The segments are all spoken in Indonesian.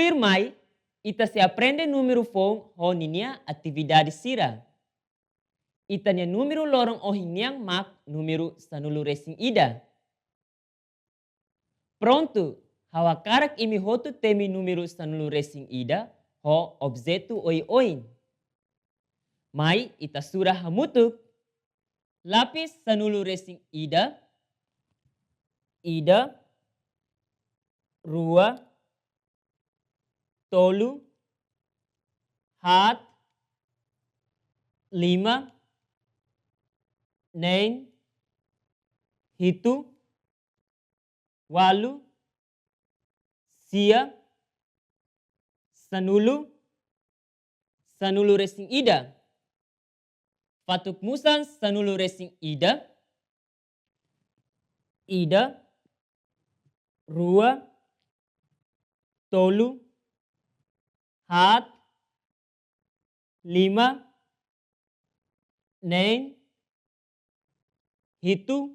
Tuir mai, ita se aprende número phone ho ninia atividade sira. Ita nia número lorong o hiniang mak número sanulu racing ida. Pronto, hawa karak imi hotu temi número sanulu racing ida ho objeto oi-oin. Mai ita surah hamutuk. Lapis sanulu racing ida. Ida. Rua. Tolu. Hat. Lima. Neng. Hitu. Walu. Sia. Sanulu. Sanulu racing ida. Fatuk musan sanulu racing ida. Ida. Rua. Tolu. Hat. Lima. Neng. Hitu.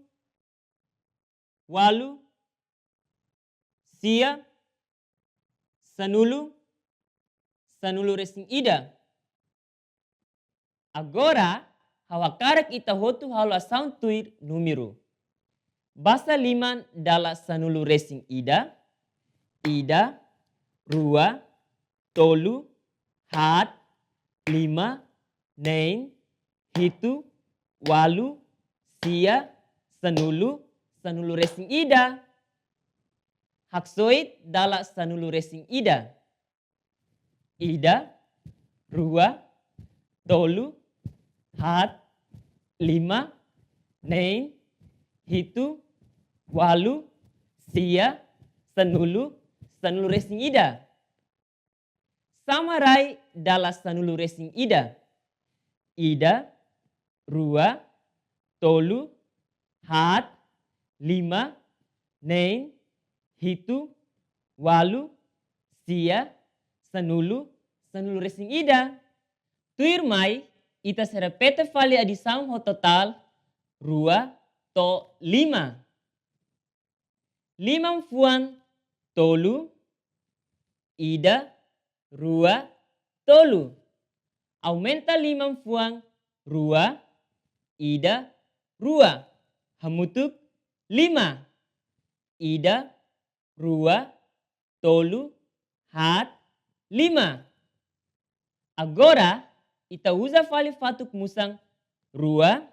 Walu. Sia. Sanulu. Sanulu racing ida. Agora, hawakarak ita hotu halo sound tuir número. Basa liman dala sanulu racing ida. Ida. Rua. Tolu. Hat. Lima. Neng. Hitu. Walu. Sia. Sanulu. Sanulu racing ida. Haksoit dala sanulu racing ida. Ida. Rua. Tolu. Hat. Lima. Neng. Hitu. Walu. Sia. Sanulu. Sanulu racing ida. Samarai dala sanulu racing ida. Ida. Rua. Tolu. Hat. Lima. Neng. Hitu. Walu. Sia. Sanulu. Sanulu racing ida. Tuir mai, ita se repete fali adição ho total. Rua. To lima. Limam fuan. Tolu. Ida. Rua. Tolu. Aumenta limam fuan. Rua. Ida. Rua. Hamutuk. Lima. Ida. Rua. Tolu. Hat. Lima. Agora, ita usa fali fatuk musang. Rua.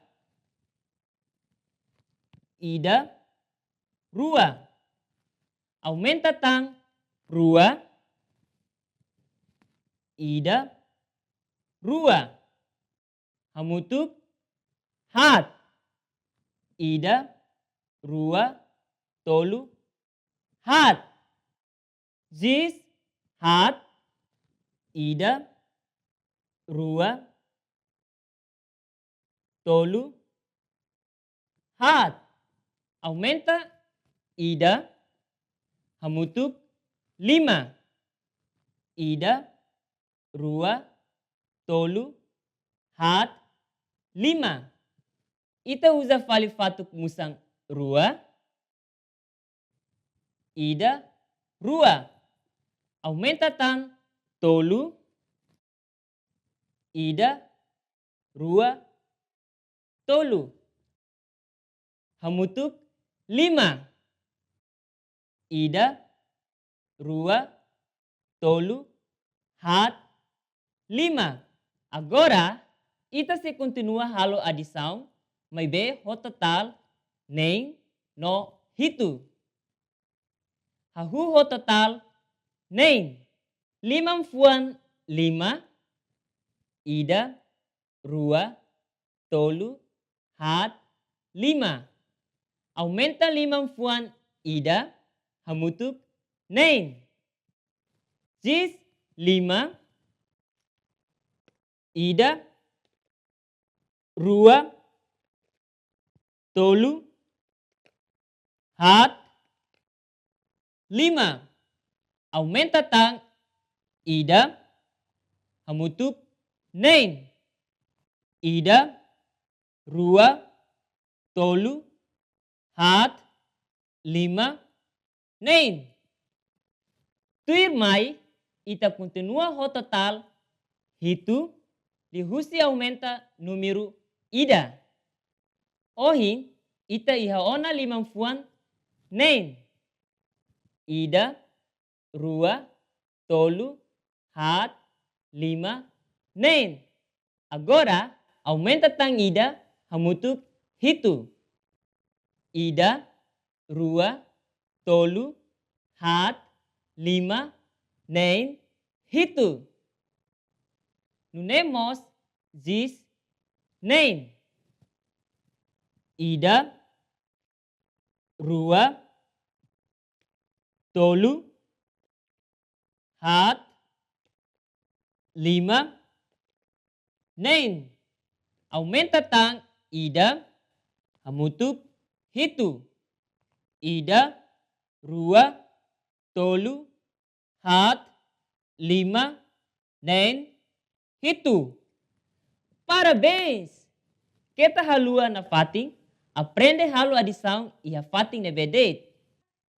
Ida. Rua. Aumenta tang. Rua. Ida. Rua. Hamutuk. Hat. Ida. Rua. Tolu. Hat. Jis. Hat. Ida. Rua. Tolu. Hat. Aumenta. Ida. Hamutuk. Lima. Ida. Rua. Tolu. Hat. Lima. Ita usa fali fatuk musang. Rua. Ida. Rua. Aumenta tang. Tolu. Ida. Rua. Tolu. Hamutuk. Lima. Ida. Rua. Tolu. Hat. Lima. Agora, ita se continua halo adição. May be ho total. Neng. No. Hitu. Hahu ho total. Neng. Limam fuan. Lima. Ida. Rua. Tolu. Hat. Lima. Aumenta limam fuan. Ida. Hamutuk. Neng. Jis. Lima. Ida. Rua. Tolu. Hat. Lima. Aumenta tang. Ida. Hamutuk. Neng. Ida. Rua. Tolu. Hat. Lima. Neng. Tuir mai, ita continua ho total hitu lihusi aumenta número ida. Ohin ita iha ona limampuan nen. Ida, rua, tolu, hat, lima, nen. Agora aumenta tang ida hamutuk hitu. Ida, rua, tolu, hat, lima, nen, hitu. Nunemos jis nen. Ida, rua, tolu, hat, lima, nen. Aumenta tang ida hamutuk hitu. Ida, rua, tolu, hat, lima, nen, hitu. Parabéns! Kita halua na fating, aprende halu adição e a fating ne bedet.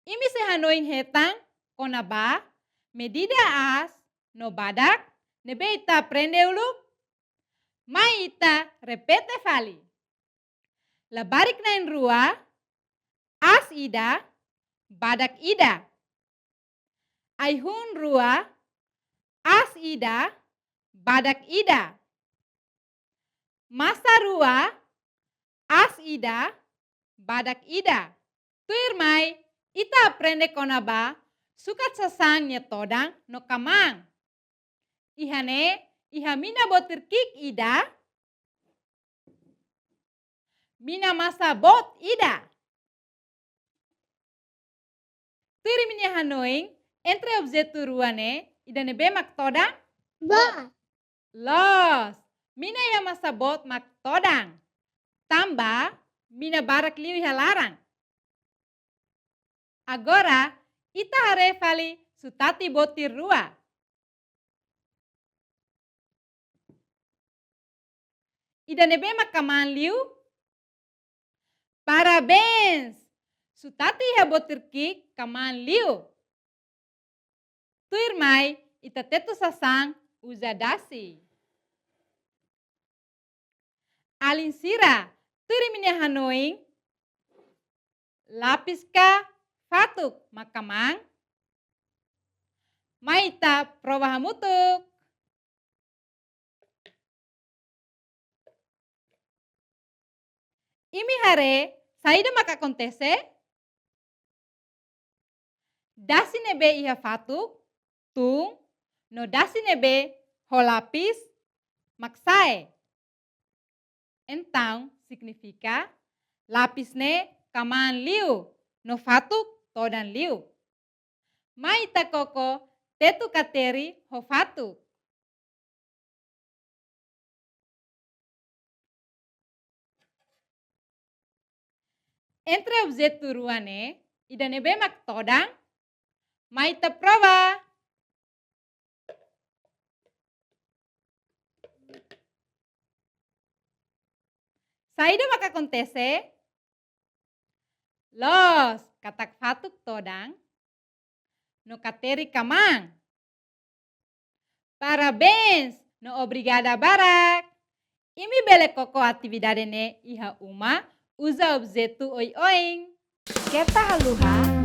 Imi se hanoin hetang, konaba, medida as, no badak, nebe ita aprende uluk. Mai ita repete fali. Labarik nain rua, as ida, badak ida. Aihun rua, as ida, badak ida. Masa rua, as ida, badak ida. Tuir mai, ita aprende konaba, sukat sasang nyetodang no kamang. Ihane, iha mina botir kik ida, mina masa bot ida. Tuir minya hanoing, entre objeto ruane, ida nebe mak todang? Ba. Los, mina ya masa bot mak todang. Tamba, mina barak liu iha larang. Agora, ita hare fali sutati botir rua. Ida nebe makaman liu? Parabéns! Sutati iha botir kik kaman liu. Tuir mai, ita tetu sasang uza dasi. Alin sira, tuir minya hanoing, lapis ka fatuk makamang, maita prova hamutuk. Imi hare, saida maka kontese? Dasi nebe iha fatuk, tung, no dasi nebe ho lapis, maksae. Então, significa lapis ne kaman liu, no fatuk todan liu. Maita koko tetu kateri ho fatuk. Entre objeto ruane, ida nebe mak todang, maita prova. Saida maka kontese? Los, katak fatuk todang, no kateri kamang. Parabéns, no obrigada barak. Imi bele koko atividade ne iha uma, usa objeto oi-oing. Kita haluha